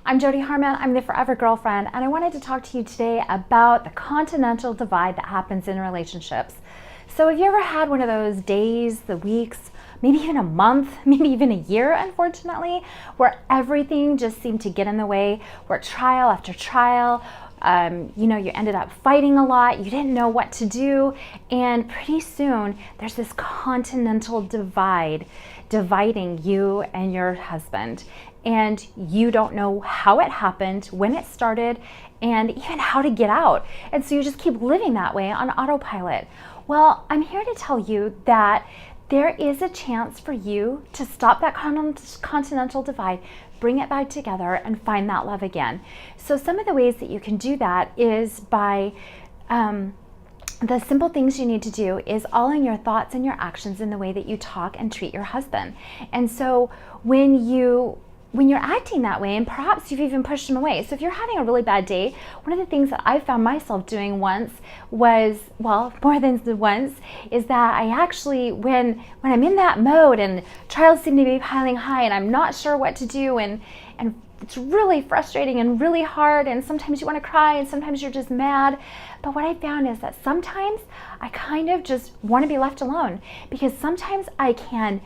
I'm Jody Harmon, I'm the Forever Girlfriend, and I wanted to talk to you today about the continental divide that happens in relationships. So have you ever had one of those days, the weeks, maybe even a month, maybe even a year, unfortunately, where everything just seemed to get in the way, where trial after trial, you ended up fighting a lot, you didn't know what to do, and pretty soon there's this continental divide dividing you and your husband. And you don't know how it happened, when it started, and even how to get out. And so you just keep living that way on autopilot. Well, I'm here to tell you that there is a chance for you to stop that continental divide, bring it back together, and find that love again. So some of the ways that you can do that is by the simple things you need to do is all in your thoughts and your actions in the way that you talk and treat your husband. And so when you're acting that way, and perhaps you've even pushed him away. So if you're having a really bad day, one of the things that I found myself doing once was, well, more than once, is that I actually, when I'm in that mode and trials seem to be piling high and I'm not sure what to do, and it's really frustrating and really hard, and sometimes you want to cry and sometimes you're just mad. But what I found is that sometimes I kind of just want to be left alone, because sometimes I can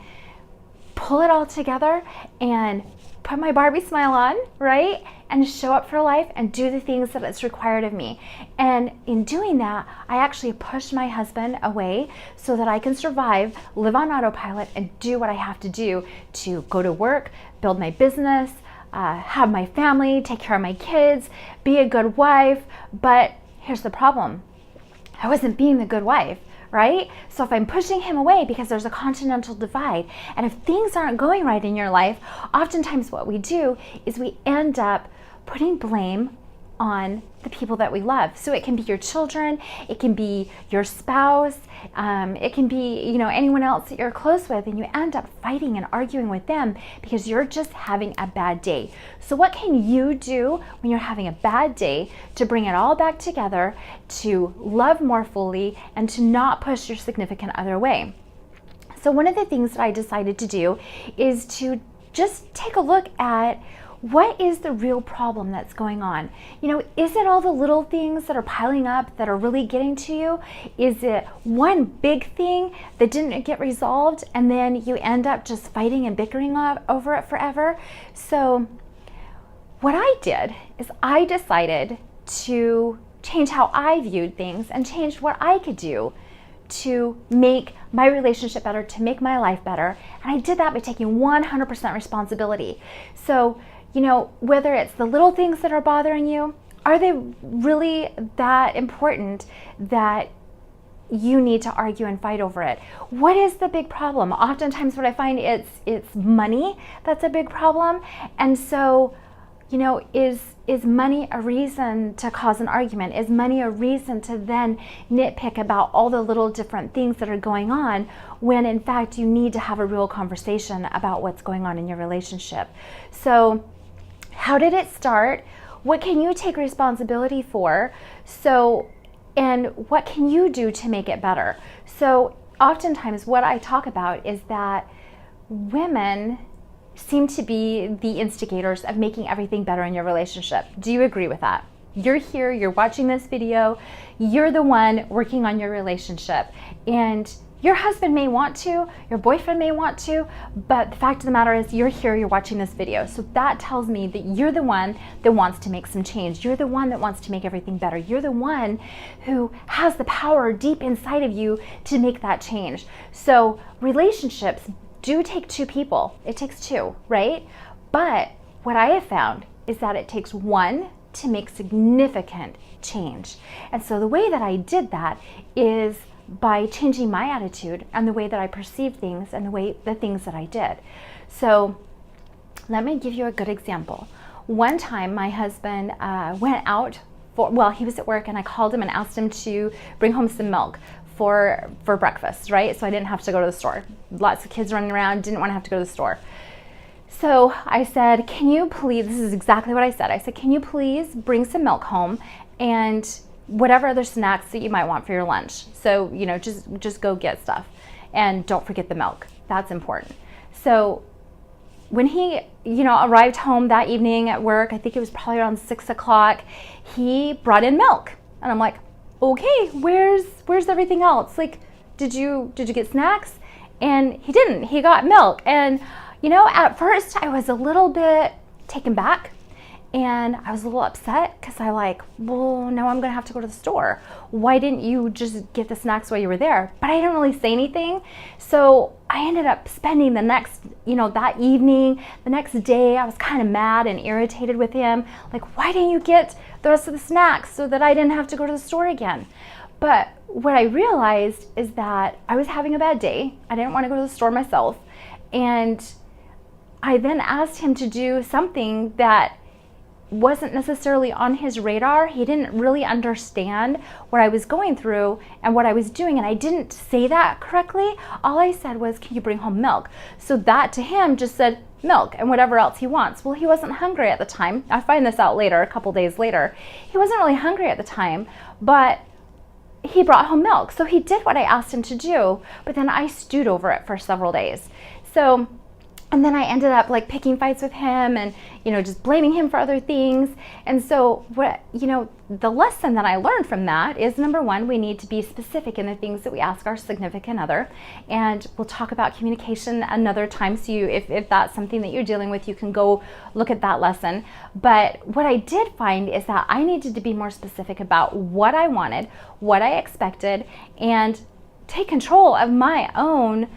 pull it all together and put my Barbie smile on, right? And show up for life and do the things that it's required of me. And in doing that, I actually push my husband away so that I can survive, live on autopilot, and do what I have to do to go to work, build my business, have my family, take care of my kids, be a good wife. But here's the problem. I wasn't being the good wife, right? So if I'm pushing him away because there's a continental divide, and if things aren't going right in your life, oftentimes what we do is we end up putting blame on the people that we love. So it can be your children, it can be your spouse, it can be anyone else that you're close with, and you end up fighting and arguing with them because you're just having a bad day. So what can you do when you're having a bad day to bring it all back together, to love more fully, and to not push your significant other away? So one of the things that I decided to do is to just take a look at what is the real problem that's going on. Is it all the little things that are piling up that are really getting to you? Is it one big thing that didn't get resolved and then you end up just fighting and bickering over it forever? So what I did is I decided to change how I viewed things and change what I could do to make my relationship better, to make my life better. And I did that by taking 100% responsibility. So whether it's the little things that are bothering you, are they really that important that you need to argue and fight over it? What is the big problem? Oftentimes what I find it's money that's a big problem. And so, is money a reason to cause an argument? Is money a reason to then nitpick about all the little different things that are going on, when in fact you need to have a real conversation about what's going on in your relationship? So how did it start? What can you take responsibility for? And what can you do to make it better? So oftentimes what I talk about is that women seem to be the instigators of making everything better in your relationship. Do you agree with that? You're here, you're watching this video, you're the one working on your relationship, and your husband may want to, your boyfriend may want to, but the fact of the matter is you're here, you're watching this video. So that tells me that you're the one that wants to make some change. You're the one that wants to make everything better. You're the one who has the power deep inside of you to make that change. So relationships do take two people. It takes two, right? But what I have found is that it takes one to make significant change. And so the way that I did that is by changing my attitude and the way that I perceive things and the things that I did. So let me give you a good example. One time my husband went out he was at work, and I called him and asked him to bring home some milk for breakfast, right? So I didn't have to go to the store. Lots of kids running around, didn't want to have to go to the store. So I said, can you please, this is exactly what I said. I said, can you please bring some milk home and whatever other snacks that you might want for your lunch. So, just go get stuff, and don't forget the milk. That's important. So when he, arrived home that evening at work, I think it was probably around 6 o'clock, he brought in milk. And I'm like, okay, where's everything else? Like, did you get snacks? And he didn't. He got milk. And, at first I was a little bit taken back. And I was a little upset because well, now I'm going to have to go to the store. Why didn't you just get the snacks while you were there? But I didn't really say anything. So I ended up spending the next, that evening, the next day, I was kind of mad and irritated with him. Like, why didn't you get the rest of the snacks so that I didn't have to go to the store again? But what I realized is that I was having a bad day. I didn't want to go to the store myself. And I then asked him to do something that wasn't necessarily on his radar. He didn't really understand what I was going through and what I was doing, and I didn't say that correctly. All I said was, can you bring home milk? So that to him just said milk and whatever else he wants. Well, he wasn't hungry at the time. I find this out later, a couple days later. He wasn't really hungry at the time, but he brought home milk. So he did what I asked him to do, but then I stewed over it for several days. And then I ended up picking fights with him and, just blaming him for other things. And so the lesson that I learned from that is, number one, we need to be specific in the things that we ask our significant other. And we'll talk about communication another time. So if that's something that you're dealing with, you can go look at that lesson. But what I did find is that I needed to be more specific about what I wanted, what I expected, and take control of my own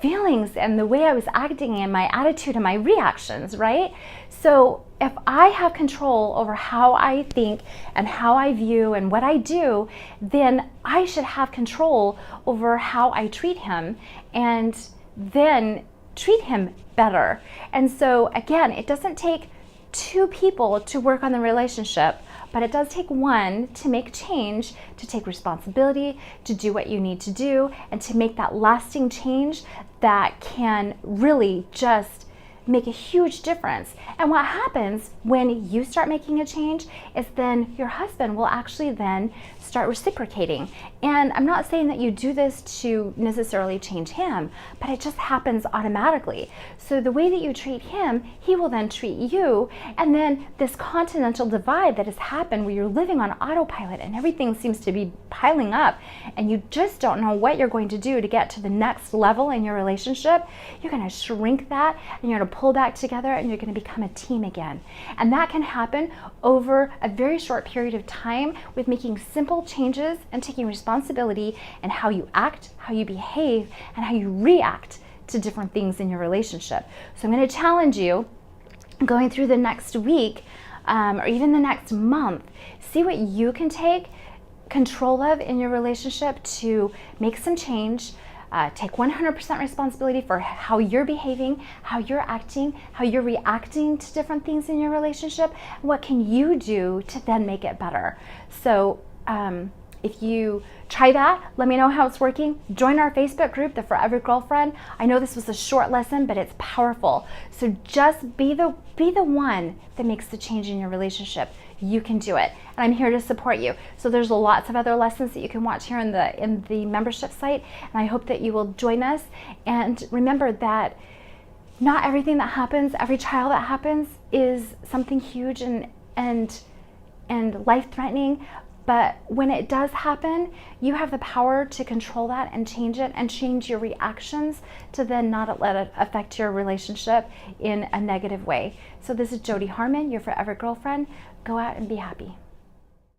feelings and the way I was acting and my attitude and my reactions, right? So if I have control over how I think and how I view and what I do, then I should have control over how I treat him and then treat him better. And so again, it doesn't take two people to work on the relationship, but it does take one to make change, to take responsibility, to do what you need to do, and to make that lasting change that can really just make a huge difference. And what happens when you start making a change is then your husband will actually then start reciprocating. And I'm not saying that you do this to necessarily change him, but it just happens automatically. So the way that you treat him, he will then treat you. And then this continental divide that has happened where you're living on autopilot and everything seems to be piling up and you just don't know what you're going to do to get to the next level in your relationship, you're going to shrink that and you're going to pull back together and you're going to become a team again. And that can happen over a very short period of time with making simple changes and taking responsibility in how you act, how you behave, and how you react to different things in your relationship. So I'm going to challenge you going through the next week or even the next month, see what you can take control of in your relationship to make some change. Take 100% responsibility for how you're behaving, how you're acting, how you're reacting to different things in your relationship. What can you do to then make it better? So if you try that, let me know how it's working. Join our Facebook group, The Forever Girlfriend. I know this was a short lesson, but it's powerful. So just be the one that makes the change in your relationship. You can do it, and I'm here to support you. So there's lots of other lessons that you can watch here in the membership site, and I hope that you will join us. And remember that not everything that happens, every trial that happens, is something huge and life-threatening. But when it does happen, you have the power to control that and change it and change your reactions to then not let it affect your relationship in a negative way. So this is Jody Harmon, your Forever Girlfriend. Go out and be happy.